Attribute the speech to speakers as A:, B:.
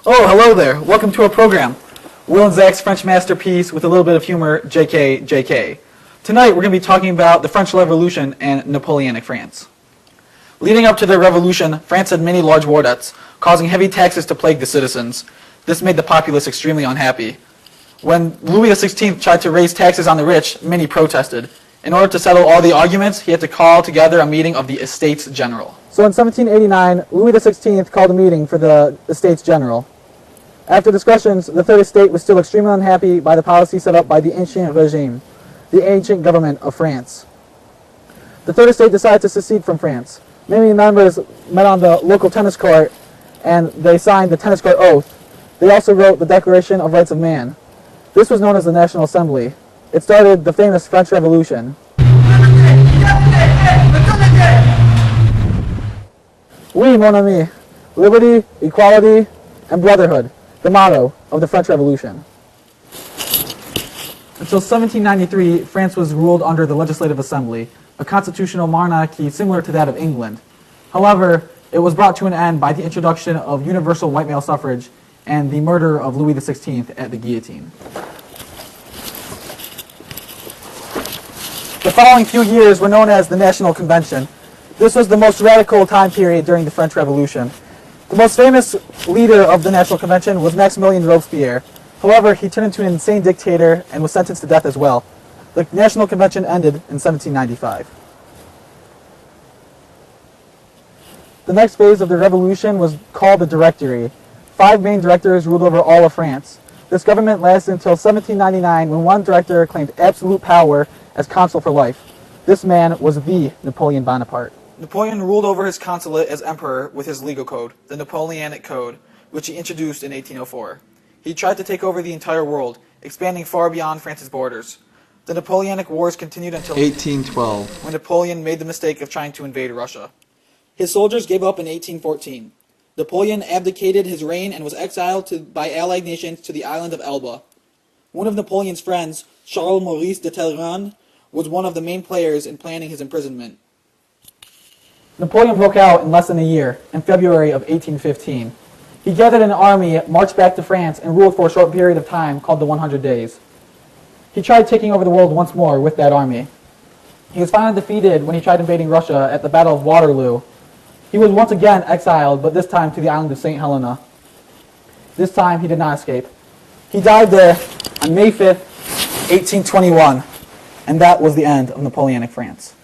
A: Oh, hello there. Welcome to our program. Will and Zack's French masterpiece with a little bit of humor, JK, JK. Tonight we're going to be talking about the French Revolution and Napoleonic France. Leading up to the revolution, France had many large war debts, causing heavy taxes to plague the citizens. This made the populace extremely unhappy. When Louis XVI tried to raise taxes on the rich, many protested. In order to settle all the arguments, he had to call together a meeting of the Estates General. So in 1789, Louis XVI called a meeting for the Estates General. After discussions, the Third Estate was still extremely unhappy by the policy set up by the ancient regime, the ancient government of France. The Third Estate decided to secede from France. Many members met on the local tennis court and they signed the tennis court oath. They also wrote the Declaration of Rights of Man. This was known as the National Assembly. It started the famous French Revolution. Oui, mon ami. Liberty, equality, and brotherhood, the motto of the French Revolution. Until 1793, France was ruled under the Legislative Assembly, a constitutional monarchy similar to that of England. However, it was brought to an end by the introduction of universal white male suffrage and the murder of Louis XVI at the guillotine. The following few years were known as the National Convention. This was the most radical time period during the French Revolution. The most famous leader of the National Convention was Maximilien Robespierre. However, he turned into an insane dictator and was sentenced to death as well. The National Convention ended in 1795. The next phase of the revolution was called the Directory. 5 main directors ruled over all of France. This government lasted until 1799 when one director claimed absolute power as consul for life. This man was the Napoleon Bonaparte. Napoleon ruled over his consulate as emperor with his legal code, the Napoleonic Code, which he introduced in 1804. He tried to take over the entire world, expanding far beyond France's borders. The Napoleonic Wars continued until
B: 1812,
A: when Napoleon made the mistake of trying to invade Russia. His soldiers gave up in 1814. Napoleon abdicated his reign and was exiled by allied nations to the island of Elba. One of Napoleon's friends, Charles Maurice de Talleyrand, was one of the main players in planning his imprisonment. Napoleon broke out in less than a year, in February of 1815. He gathered an army, marched back to France, and ruled for a short period of time called the 100 Days. He tried taking over the world once more with that army. He was finally defeated when he tried invading Russia at the Battle of Waterloo. He was once again exiled, but this time to the island of St. Helena. This time he did not escape. He died there on May 5th, 1821, and that was the end of Napoleonic France.